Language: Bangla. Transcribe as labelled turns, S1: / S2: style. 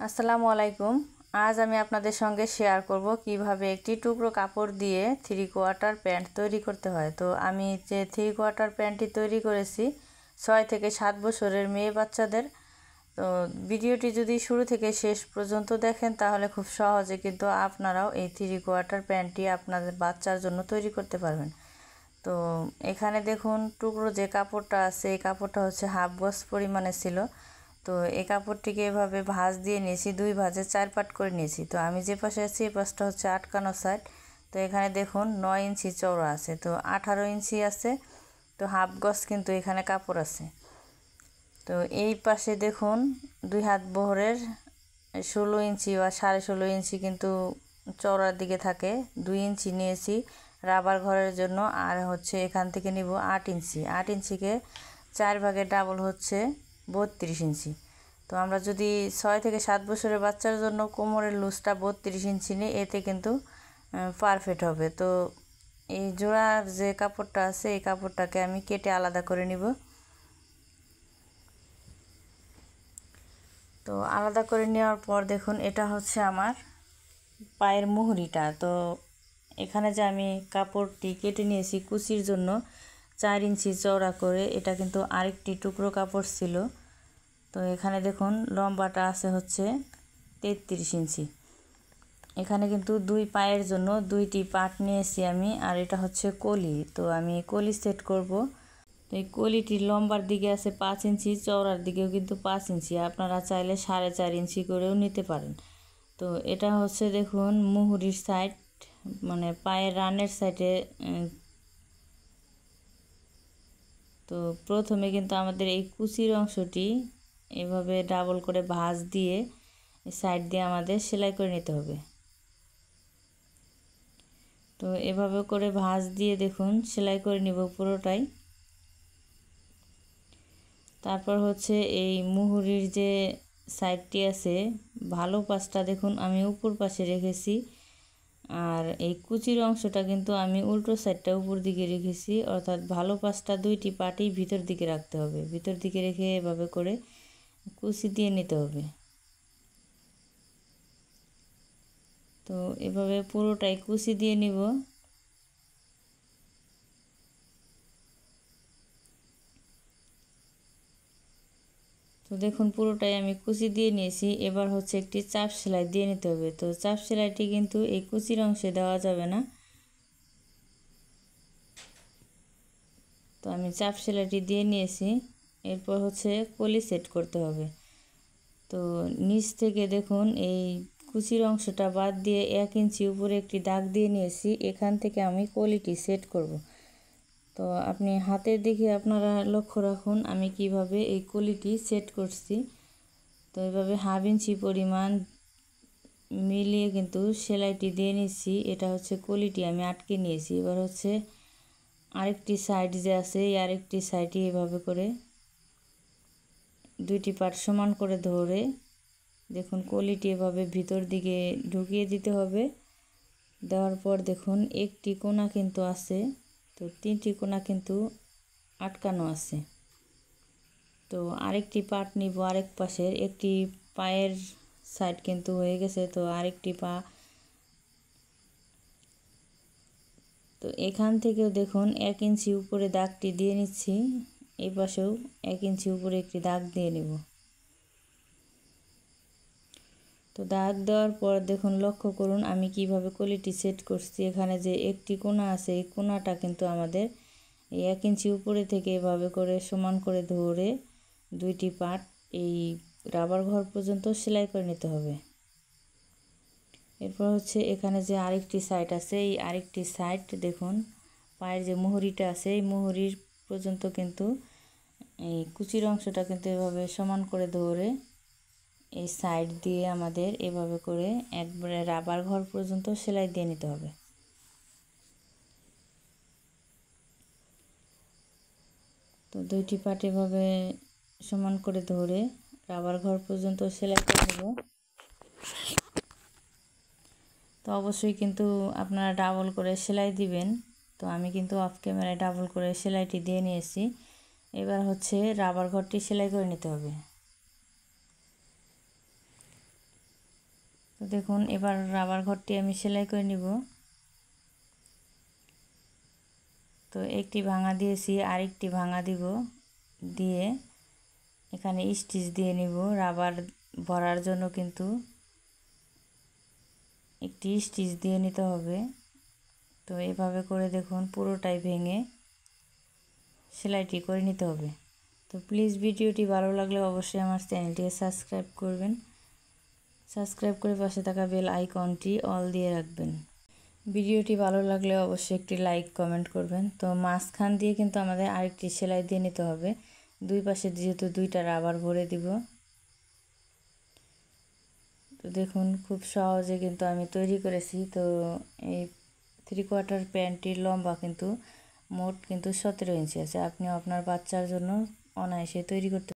S1: আসসালামু আলাইকুম। আজ আমি আপনাদের সঙ্গে শেয়ার করব কিভাবে একটি টুকরো কাপড় দিয়ে 3/4 প্যান্ট তৈরি করতে হয়। তো আমি যে 3/4 প্যান্টটি তৈরি করেছি 6 থেকে 7 বছরের মেয়ে বাচ্চাদের। তো ভিডিওটি যদি শুরু থেকে শেষ পর্যন্ত দেখেন তাহলে খুব সহজে কিন্তু আপনারাও এই 3/4 প্যান্টটি আপনাদের বাচ্চার জন্য তৈরি করতে পারবেন। তো এখানে দেখুন টুকরো যে কাপড়টা আছে এই কাপড়টা হচ্ছে হাফ গজ পরিমাণে ছিল। তো এই কাপড়টিকে এভাবে ভাঁজ দিয়ে নিয়েছি, 2 ভাঁজে 4 পাট করে নিয়েছি। তো আমি যে পাশে আছি এই পাশটা হচ্ছে আটকানো সাইড। তো এখানে দেখুন 9 ইঞ্চি চওড়া আছে, তো 18 ইঞ্চি আছে। তো হাফ গজ কিন্তু এখানে কাপড় আছে। তো এই পাশে দেখুন 2 হাত বহরের 16 ইঞ্চি বা 16.5 ইঞ্চি কিন্তু চওড়ার দিকে থাকে। 2 ইঞ্চি নিয়েছি রাবার ঘরের জন্য, আর হচ্ছে এখান থেকে নিব 8 ইঞ্চি। 8 ইঞ্চিকে 4 ভাগে ডাবল হচ্ছে 32 ইঞ্চি। তো আমরা যদি 6 থেকে 7 বছরের বাচ্চার জন্য কোমরের লুজটা 32 ইঞ্চি নিই, এতে কিন্তু পারফেক্ট হবে। তো এই জোড়ার যে কাপড়টা আছে এই কাপড়টাকে আমি কেটে আলাদা করে নিব। তো আলাদা করে নেওয়ার পর দেখুন এটা হচ্ছে আমার পায়ের মুহুরিটা। তো এখানে যে আমি কাপড়টি কেটে নিয়েছি কুচির জন্য 4 ইঞ্চি চওড়া করে, এটা কিন্তু আরেকটি টুকরো কাপড় ছিল। তো এখানে দেখুন লম্বাটা আছে হচ্ছে 33 ইঞ্চি। এখানে কিন্তু 2 পায়ের জন্য 2টি পাট নিয়েছি আমি, আর এটা হচ্ছে কলি। তো আমি কলি সেট করব। তো এই কলিটির লম্বার দিকে আছে 5 ইঞ্চি, চওড়ার দিকেও কিন্তু 5 ইঞ্চি। আপনারা চাইলে 4.5 ইঞ্চি করেও নিতে পারেন। তো এটা হচ্ছে দেখুন মুহুরির সাইড, মানে পায়ের রানের সাইডে। তো প্রথমে কিন্তু আমাদের এই কুচির অংশটি এভাবে ডাবল করে ভাঁজ দিয়ে সাইড দিয়ে আমাদের সেলাই করে নিতে হবে। তো এভাবে করে ভাঁজ দিয়ে দেখুন সেলাই করে নিব পুরোটাই। তারপর হচ্ছে এই মুহুরির যে সাইডটি আছে ভালো পাশটা দেখুন আমি উপর পাশে রেখেছি, আর এই কুচির অংশটা কিন্তু আমি উল্টো সাইডটা উপর দিকে রেখেছি। অর্থাৎ ভালো পাশটা 2টি পাটি ভিতর দিকে রাখতে হবে, ভিতর দিকে রেখে এভাবে করে কুচি দিয়ে নিতে হবে। তো এভাবে পুরোটাই কুচি দিয়ে নিব। তো দেখুন পুরোটাই আমি কুচি দিয়ে নিয়েছি। এবার হচ্ছে একটি চাপ সেলাই দিয়ে নিতে হবে। তো চাপ সেলাইটি কিন্তু এই কুচির অংশে দেওয়া যাবে না। তো আমি চাপ সেলাইটি দিয়ে নিয়েছি। এরপর হচ্ছে কলি সেট করতে হবে। তো নিচ থেকে দেখুন এই কুচির অংশটা বাদ দিয়ে 1 ইঞ্চি উপরে একটি দাগ দিয়ে নিয়েছি। এখান থেকে আমি কলিটি সেট করব। তো আপনি হাতের দিকে আপনারা লক্ষ্য রাখুন আমি কিভাবে এই কলিটি সেট করছি। তো এইভাবে হাফ ইঞ্চি পরিমাণ মিলিয়ে কিন্তু সেলাইটি দিয়ে নিচ্ছি। এটা হচ্ছে কলিটি আমি আটকে নিয়েছি। এবার হচ্ছে আরেকটি সাইড যে আছে এই আরেকটি সাইডে এভাবে করে 2টি পাট সমান করে ধরে দেখুন কলিটি এভাবে ভিতর দিকে ঢুকিয়ে দিতে হবে। দেওয়ার পর দেখুন একটি কোণা কিন্তু আছে, তো 3টি কোণা কিন্তু আটকানো আছে। তো আরেকটি পাট নিব আরেক পাশের, একটি পায়ের সাইড কিন্তু হয়ে গেছে। তো আরেকটি পা, তো এখান থেকেও দেখুন 1 ইঞ্চি উপরে দাগটি দিয়ে নিচ্ছি। এই পাশেও 1 ইঞ্চি উপরে একটি দাগ দিয়ে নেব। তো দাগ দেওয়ার পর দেখুন লক্ষ্য করুন আমি কিভাবে কলিটি সেট করছি। এখানে যে একটি কোণা আছে এই কোণাটা কিন্তু আমাদের এই 1 ইঞ্চি উপরে থেকে এভাবে করে সমান করে ধরে 2টি পাট এই রাবার ঘর পর্যন্ত সেলাই করে নিতে হবে। এরপর হচ্ছে এখানে যে আরেকটি সাইড আছে এই আরেকটি সাইড দেখুন পায়ের যে মুহুরিটা আছে এই মুহুরির পর্যন্ত কিন্তু এই কুচির অংশটা কিন্তু এভাবে সমান করে ধরে এই সাইড দিয়ে আমাদের এভাবে করে একবারে রাবার ঘর পর্যন্ত সেলাই দিয়ে নিতে হবে। তো 2টি পাট এভাবে সমান করে ধরে রাবার ঘর পর্যন্ত সেলাই করে নেব। তো অবশ্যই কিন্তু আপনারা ডাবল করে সেলাই দিবেন। তো আমি কিন্তু অফ ক্যামেরায় ডাবল করে সেলাইটি দিয়ে নিয়েছি। এবার হচ্ছে রাবার ঘরটি সেলাই করে নিতে হবে। তো দেখুন এবার রাবার ঘরটি আমি সেলাই করে নিব। তো একটি ভাঙা দিয়েছি, আরেকটি ভাঙা দিব, দিয়ে এখানে স্টিচ দিয়ে নিব। রাবার ভরার জন্য কিন্তু একটি স্টিচ দিয়ে নিতে হবে। তো এভাবে করে দেখুন পুরোটাই ভেঙে সেলাইটি করে নিতে হবে। তো প্লিজ ভিডিওটি ভালো লাগলে অবশ্যই আমার চ্যানেলটিকে সাবস্ক্রাইব করবেন। সাবস্ক্রাইব করে পাশে থাকা বেল আইকনটি অল দিয়ে রাখবেন। ভিডিওটি ভালো লাগলে অবশ্যই একটি লাইক কমেন্ট করবেন। তো মাঝখান দিয়ে কিন্তু আমাদের আরেকটি সেলাই দিয়ে নিতে হবে। দুই পাশে যেহেতু দুইটা রাবার ভরে দিব। তো দেখুন খুব সহজে কিন্তু আমি তৈরি করেছি। তো এই 3/4 প্যান্টটির লম্বা কিন্তু মোট কিন্তু 17 ইঞ্চি আছে। আপনি আপনার বাচ্চার জন্য অনায়াসে তৈরি করতে